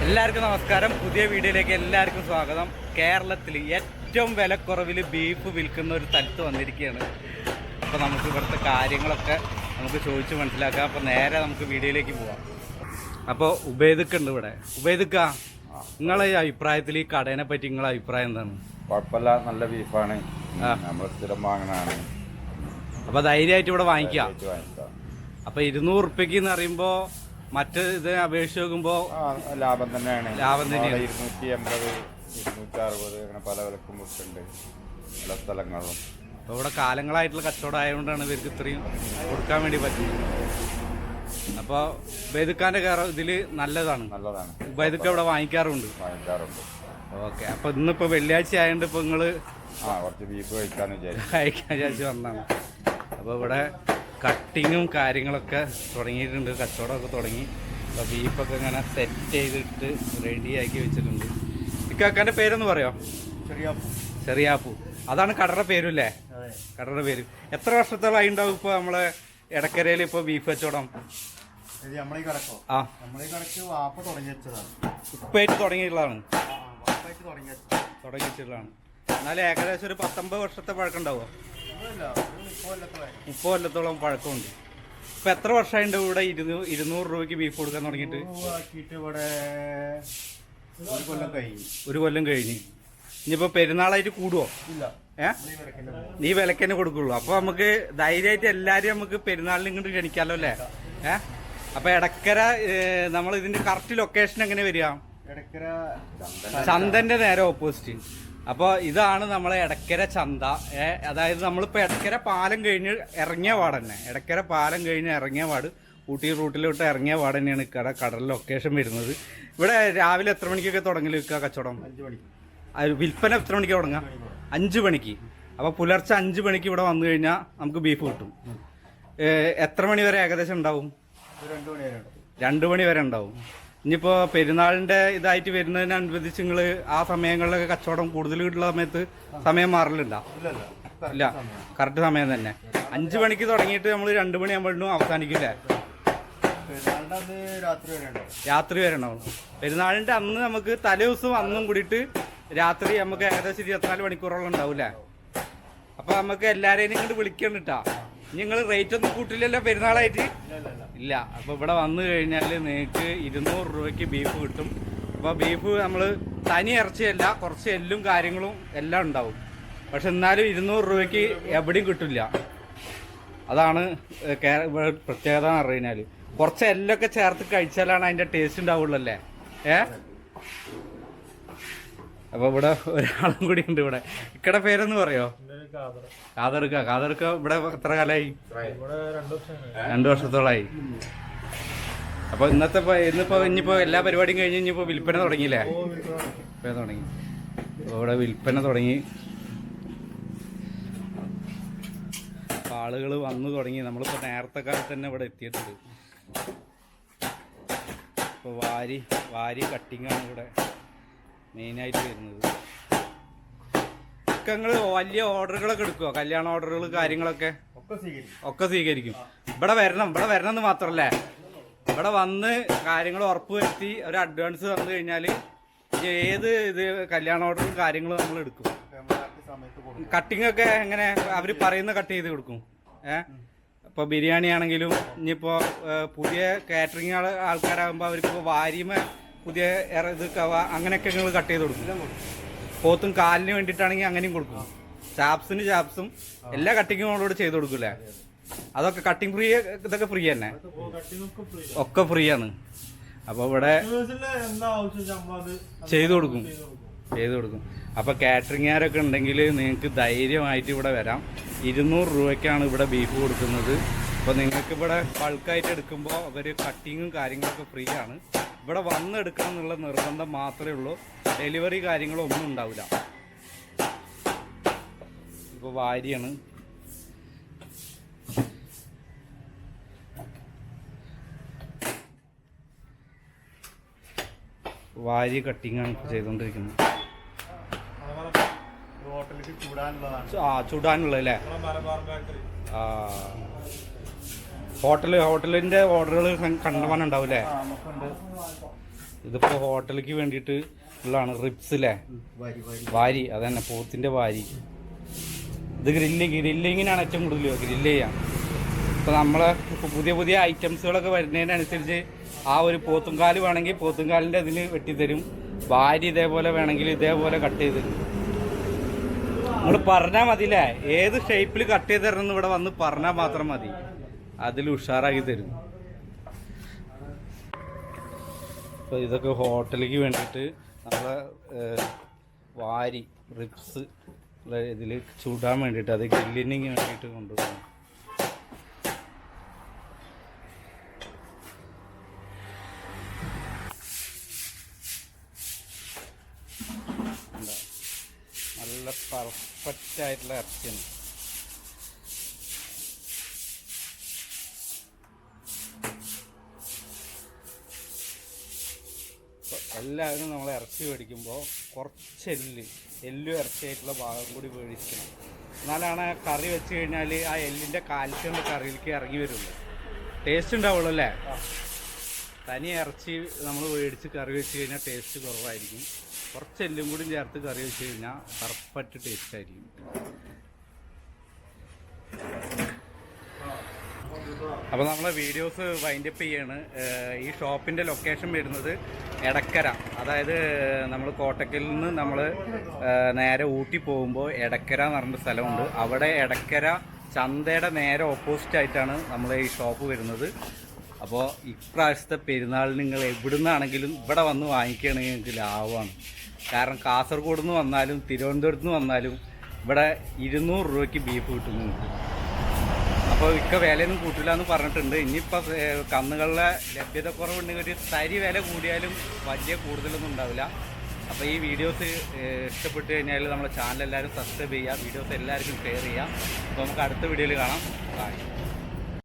എല്ലാവർക്കും നമസ്കാരം. പുതിയ വീഡിയോയിലേക്ക് എല്ലാവർക്കും സ്വാഗതം. കേരളത്തിൽ ഏറ്റവും വിലക്കുറവിൽ ബീഫ് വിൽക്കുന്ന ഒരു സ്ഥലത്ത് വന്നിരിക്കുകയാണ്. അപ്പോൾ നമുക്ക് ഇവിടുത്തെ കാര്യങ്ങളൊക്കെ നമുക്ക് ചോദിച്ച് മനസ്സിലാക്കാം. അപ്പോൾ നേരെ നമുക്ക് വീഡിയോയിലേക്ക് പോവാം. അപ്പോൾ ഉബൈദുക്കുണ്ട് ഇവിടെ. ഉബൈദുക്ക, നിങ്ങളെ അഭിപ്രായത്തിൽ ഈ കടേനെ പറ്റി നിങ്ങളെ അഭിപ്രായം എന്താണ്? കുഴപ്പമില്ല, നല്ല ബീഫാണ്, നമ്മൾ സ്ഥിരം വാങ്ങണതാണ്. അപ്പോൾ ധൈര്യമായിട്ട് ഇവിടെ വാങ്ങിക്കാം. അപ്പോൾ 200 ഉറുപ്പ്യക്ക് എന്ന് പറയുമ്പോൾ മറ്റ് ഇത് അപേക്ഷിച്ച് നോക്കുമ്പോൾ ലാഭം തന്നെയാണ്. ലാഭം തന്നെയാണ്. 280, 260 അങ്ങനെ പല വിലക്കും വിൽക്കുന്നുണ്ട് പല സ്ഥലങ്ങളിലും. അപ്പോൾ ഇവിടെ കാലങ്ങളായിട്ടുള്ള കച്ചവടം ആയതുകൊണ്ടാണ് ഇവർക്ക് ഇത്രയും കൊടുക്കാൻ വേണ്ടി പറ്റുന്നത്. അപ്പോൾ ഉബൈദുക്കാൻ്റെ ഇതിൽ നല്ലതാണ്. ഉബൈദുക്ക ഇവിടെ വാങ്ങിക്കാറുണ്ട്. ഓക്കെ. അപ്പോൾ ഇന്നിപ്പോൾ വെള്ളിയാഴ്ച ആയതുകൊണ്ട് ഇപ്പോൾ നിങ്ങൾ കുറച്ച് ബീഫ് കഴിക്കാൻ വിചാരിച്ച് വന്നതാണ്. അപ്പോൾ ഇവിടെ കട്ടിങ്ങും കാര്യങ്ങളൊക്കെ തുടങ്ങിയിട്ടുണ്ട്, കച്ചവടമൊക്കെ തുടങ്ങി. അപ്പോൾ ബീഫൊക്കെ ഇങ്ങനെ സെറ്റ് ചെയ്തിട്ട് റെഡിയാക്കി വെച്ചിട്ടുണ്ട്. ഇക്കാക്കാൻ്റെ പേരൊന്ന് പറയോ? ചെറിയാപ്പു. അതാണ് കടയുടെ പേരുമല്ലേ? കടയുടെ പേര്. എത്ര വർഷത്തോളമായി ഉണ്ടാവും ഇപ്പോൾ നമ്മളെ എടക്കരയിൽ ഇപ്പോൾ ബീഫ് കച്ചവടം? ഇപ്പായിട്ട് തുടങ്ങിയിട്ടുള്ളതാണ്. തുടങ്ങിയിട്ടുള്ളതാണ്. എന്നാലും ഏകദേശം ഒരു 19 വർഷത്തെ പഴക്കം ഉണ്ടാവുമോ? 30 കൊല്ലത്തോളം പഴക്കമുണ്ട്. ഇപ്പൊ എത്ര വർഷമായിട്ട് ഇവിടെ 200 രൂപയ്ക്ക് ബീഫ് കൊടുക്കാൻ തുടങ്ങിയിട്ട്? ഒരു കൊല്ലം കഴിഞ്ഞ്. ഇനിയിപ്പോ പെരുന്നാളായിട്ട് കൂടുവോ? നീ വിലക്കന്നെ കൊടുക്കുള്ളൂ. അപ്പൊ നമുക്ക് ധൈര്യമായിട്ട് എല്ലാരും നമുക്ക് പെരുന്നാളിന് ഇങ്ങോട്ട് ക്ഷണിക്കാമല്ലോ അല്ലേ? അപ്പൊ എടക്കര നമ്മൾ ഇതിന്റെ കറക്റ്റ് ലൊക്കേഷൻ എങ്ങനെ വരിക? ചന്തന്റെ നേരെ ഓപ്പോസിറ്റ്. അപ്പോൾ ഇതാണ് നമ്മളെ എടക്കര ചന്ത. അതായത് നമ്മളിപ്പോൾ എടക്കര പാലം കഴിഞ്ഞ് ഇറങ്ങിയ പാട് തന്നെ, എടക്കര പാലം കഴിഞ്ഞ് ഇറങ്ങിയ പാട്, ഊട്ടി റൂട്ടിലോട്ട് ഇറങ്ങിയ പാട് തന്നെയാണ് കടയുടെ ലൊക്കേഷൻ വരുന്നത്. ഇവിടെ രാവിലെ എത്ര മണിക്കൊക്കെ തുടങ്ങി വെക്കുക കച്ചവടം? 5 മണിക്ക്. വിൽപ്പന എത്ര മണിക്ക് തുടങ്ങുക? 5 മണിക്ക്. അപ്പോൾ പുലർച്ചെ 5 മണിക്ക് ഇവിടെ വന്നു കഴിഞ്ഞാൽ നമുക്ക് ബീഫ് കിട്ടും. എത്ര മണി വരെ ഏകദേശം ഉണ്ടാവും? 2 മണി വരെ ഉണ്ടാവും. ഇനിയിപ്പോൾ പെരുന്നാളിൻ്റെ ഇതായിട്ട് വരുന്നതിനനുബന്ധിച്ച് നിങ്ങൾ ആ സമയങ്ങളിലൊക്കെ കച്ചവടം കൂടുതൽ കിട്ടുന്ന സമയത്ത് സമയം മാറലുണ്ടോ? ഇല്ല, കറക്റ്റ് സമയം തന്നെ. 5 മണിക്ക് തുടങ്ങിയിട്ട് നമ്മൾ 2 മണിയാകുമ്പോഴും അവസാനിക്കില്ലേ? രാത്രി വരെ ഉണ്ടാവും. പെരുന്നാളിൻ്റെ അന്ന് നമുക്ക് തലേ ദിവസം അന്നും കൂടിയിട്ട് രാത്രി നമുക്ക് ഏകദേശം 24 മണിക്കൂറോളം ഉണ്ടാവില്ലേ? അപ്പോൾ നമുക്ക് എല്ലാവരെയും ഇങ്ങോട്ട് വിളിക്കണ്ടിട്ടാ. നിങ്ങൾ റേറ്റ് ഒന്നും കൂട്ടില്ലല്ലോ പെരുന്നാളായിട്ട്? ഇല്ല. അപ്പോൾ ഇവിടെ വന്നു കഴിഞ്ഞാൽ നിങ്ങൾക്ക് 200 രൂപയ്ക്ക് ബീഫ് കിട്ടും. അപ്പോൾ ബീഫ് നമ്മൾ തനി ഇറച്ചിയല്ല, കുറച്ച് എല്ലും കാര്യങ്ങളും എല്ലാം ഉണ്ടാവും. പക്ഷെ എന്നാലും 200 രൂപയ്ക്ക് എവിടെയും കിട്ടില്ല. അതാണ് പ്രത്യേകത എന്ന് പറഞ്ഞു കഴിഞ്ഞാൽ. കുറച്ച് എല്ലൊക്കെ ചേർത്ത് കഴിച്ചാലാണ് അതിൻ്റെ ടേസ്റ്റ് ഉണ്ടാവുള്ളൂ അല്ലേ? അപ്പോൾ ഇവിടെ ഒരാളും കൂടി ഉണ്ട്. ഇവിടെ ഇക്കടെ പേരെന്ന് പറയോ? കാതർക്ക. ഇവിടെ എത്ര കാലമായി? 2 വർഷത്തോളായി. അപ്പൊ ഇനിയിപ്പോ എല്ലാ പരിപാടിയും കഴിഞ്ഞ് ഇനിയിപ്പോ വിൽപ്പന തുടങ്ങിയില്ലേ? തുടങ്ങി. ഇവിടെ വിൽപ്പന തുടങ്ങി, ആളുകൾ വന്നു തുടങ്ങി. നമ്മളിപ്പോ നേരത്തെ കാലത്ത് തന്നെ ഇവിടെ എത്തിയിട്ടുണ്ട്. ഇപ്പൊ വാരി കട്ടിങ്ങാണ് ഇവിടെ മെയിനായിട്ട് വരുന്നത്. നിങ്ങൾ വലിയ ഓർഡറുകളൊക്കെ എടുക്കുമോ? കല്യാണ ഓർഡറുകൾ കാര്യങ്ങളൊക്കെ ഒക്കെ സ്വീകരിക്കും. ഇവിടെ വരണം എന്ന് മാത്രമല്ലേ, ഇവിടെ വന്ന് കാര്യങ്ങൾ ഉറപ്പ് വരുത്തി ഒരു അഡ്വാൻസ് തന്നു കഴിഞ്ഞാൽ ഏത് ഇത് കല്യാണ ഓർഡറും കാര്യങ്ങളും നമ്മൾ എടുക്കും. കട്ടിങ് ഒക്കെ എങ്ങനെ അവർ പറയുന്ന കട്ട് ചെയ്ത് കൊടുക്കും. ഇപ്പോൾ ബിരിയാണി ആണെങ്കിലും ഇനിയിപ്പോൾ പുതിയ കാറ്ററിങ് ആൾക്കാരാകുമ്പോൾ അവർക്കിപ്പോൾ വാരിമ പുതിയ ഇത് കവ അങ്ങനെയൊക്കെ നിങ്ങൾ കട്ട് ചെയ്ത് കൊടുക്കും. പോത്തും കാലിന് വേണ്ടിയിട്ടാണെങ്കിൽ അങ്ങനെയും കൊടുക്കും. ചാപ്സും എല്ലാ കട്ടിങ്ങും നമ്മളോട് ചെയ്ത് കൊടുക്കൂലേ? അതൊക്കെ കട്ടിങ് ഫ്രീ, ഇതൊക്കെ ഫ്രീ തന്നെ, ഒക്കെ ഫ്രീ ആണ്. അപ്പോൾ ഇവിടെ ചെയ്തു കൊടുക്കും. അപ്പോൾ കാറ്ററിംഗുകാരൊക്കെ ഉണ്ടെങ്കിൽ നിങ്ങൾക്ക് ധൈര്യമായിട്ട് ഇവിടെ വരാം. 200 രൂപയ്ക്കാണ് ഇവിടെ ബീഫ് കൊടുക്കുന്നത്. അപ്പോൾ നിങ്ങൾക്ക് ഇവിടെ ബൾക്കായിട്ട് എടുക്കുമ്പോൾ അവർ കട്ടിങ്ങും കാര്യങ്ങളൊക്കെ ഫ്രീ ആണ്. ഇവിടെ വന്നെടുക്കണം എന്നുള്ള നിർബന്ധം മാത്രമേ ഉള്ളൂ. ഡെലിവറി കാര്യങ്ങളോ ഒന്നും ഉണ്ടാവില്ല. ഇപ്പോൾ വാരിയാണ്. വാരി കട്ടിങ്ങാണ് ഇപ്പോൾ ചെയ്തുകൊണ്ടിരിക്കുന്നത്. ചുടാനുള്ളതല്ലേ? ഹോട്ടലിന്റെ ഓർഡറുകൾ കണ്ടമാനം ഉണ്ടാവും അല്ലേ? ഇതിപ്പോൾ ഹോട്ടലിലേക്ക് വേണ്ടിയിട്ട് ഉള്ളതാണ്. റിബ്സ് അല്ലേ, വാരി, അതന്നെ പോത്തിൻ്റെ വാരി. ഇത് ഗ്രില്ലിങ്ങിനാണ് ഏറ്റവും കൂടുതൽ ഗ്രില്ല് ചെയ്യാം. ഇപ്പോൾ നമ്മളെ പുതിയ പുതിയ ഐറ്റംസുകളൊക്കെ വരുന്നതിനനുസരിച്ച് ആ ഒരു പോത്തുംകാല് വേണമെങ്കിൽ പോത്തുംകാലിൻ്റെ ഇതിൽ വെട്ടിത്തരും, വാരി ഇതേപോലെ വേണമെങ്കിൽ ഇതേപോലെ കട്ട് ചെയ്ത് തരും. നമ്മൾ പറഞ്ഞാൽ മതിയില്ലേ, ഏത് ഷേപ്പിൽ കട്ട് ചെയ്ത് തരണമെന്ന് ഇവിടെ വന്ന് പറഞ്ഞാൽ മാത്രം മതി, അതിൽ ഉഷാറാക്കി തരും. അപ്പോൾ ഇതൊക്കെ ഹോട്ടലിലേക്ക് വേണ്ടിയിട്ട് നമ്മളെ വാരി റിബ്സ് ഇതിൽ ചൂടാൻ വേണ്ടിയിട്ട്, അത് ഗ്രില്ലിങ്ങിന് വേണ്ടിയിട്ട് കൊണ്ടുപോകും. നല്ല പെർഫെക്റ്റ് ആയിട്ടുള്ള ഇറച്ചിയാണ്. എല്ലാവരും നമ്മൾ ഇറച്ചി മേടിക്കുമ്പോൾ കുറച്ച് എല്ലും ഇറച്ചിയായിട്ടുള്ള ഭാഗം കൂടി മേടിക്കണം. എന്നാലാണ് കറി വെച്ച് കഴിഞ്ഞാൽ ആ എല്ലിൻ്റെ കാൽസ്യം കറിയിലേക്ക് ഇറങ്ങി വരുള്ളൂ, ടേസ്റ്റ് ഉണ്ടാവുള്ളൂ അല്ലേ. തനി ഇറച്ചി നമ്മൾ മേടിച്ച് കറി വെച്ച് കഴിഞ്ഞാൽ ടേസ്റ്റ് കുറവായിരിക്കും. കുറച്ച് എല്ലും കൂടി ചേർത്ത് കറി വെച്ച് കഴിഞ്ഞാൽ പെർഫെക്റ്റ് ടേസ്റ്റ് ആയിരിക്കും. അപ്പോൾ നമ്മളെ വീഡിയോസ് വൈൻഡപ്പ് ചെയ്യാണ്. ഈ ഷോപ്പിൻ്റെ ലൊക്കേഷൻ വരുന്നത് എടക്കര, അതായത് നമ്മൾ കോട്ടക്കലിൽ നിന്ന് നമ്മൾ നേരെ ഊട്ടി പോകുമ്പോൾ എടക്കര എന്ന് പറഞ്ഞ സ്ഥലമുണ്ട്. അവിടെ എടക്കര ചന്തയുടെ നേരെ ഓപ്പോസിറ്റ് ആയിട്ടാണ് നമ്മളെ ഈ ഷോപ്പ് വരുന്നത്. അപ്പോൾ ഇപ്രാവശ്യത്തെ പെരുന്നാൾ നിങ്ങൾ എവിടെ നിന്നാണെങ്കിലും ഇവിടെ വന്ന് വാങ്ങിക്കുകയാണെങ്കിൽ നിങ്ങൾക്ക് ലാഭമാണ്. കാരണം കാസർഗോഡ് നിന്ന് വന്നാലും തിരുവനന്തപുരത്ത് നിന്ന് വന്നാലും ഇവിടെ 200 രൂപയ്ക്ക് ബീഫ് കിട്ടും നിങ്ങൾക്ക്. അപ്പോൾ വിലയൊന്നും കൂട്ടില്ല എന്ന് പറഞ്ഞിട്ടുണ്ട്. ഇനിയിപ്പോൾ കന്നുകളുടെ ലഭ്യത കുറവുണ്ടെങ്കിൽ ഒരു തരി വില കൂടിയാലും വലിയ കൂടുതലൊന്നും ഉണ്ടാവില്ല. അപ്പോൾ ഈ വീഡിയോസ് ഇഷ്ടപ്പെട്ട് കഴിഞ്ഞാൽ നമ്മുടെ ചാനൽ എല്ലാവരും സബ്സ്ക്രൈബ് ചെയ്യുക, വീഡിയോസ് എല്ലാവർക്കും ഷെയർ ചെയ്യുക. അപ്പോൾ നമുക്ക് അടുത്ത വീഡിയോയിൽ കാണാം. ബൈ.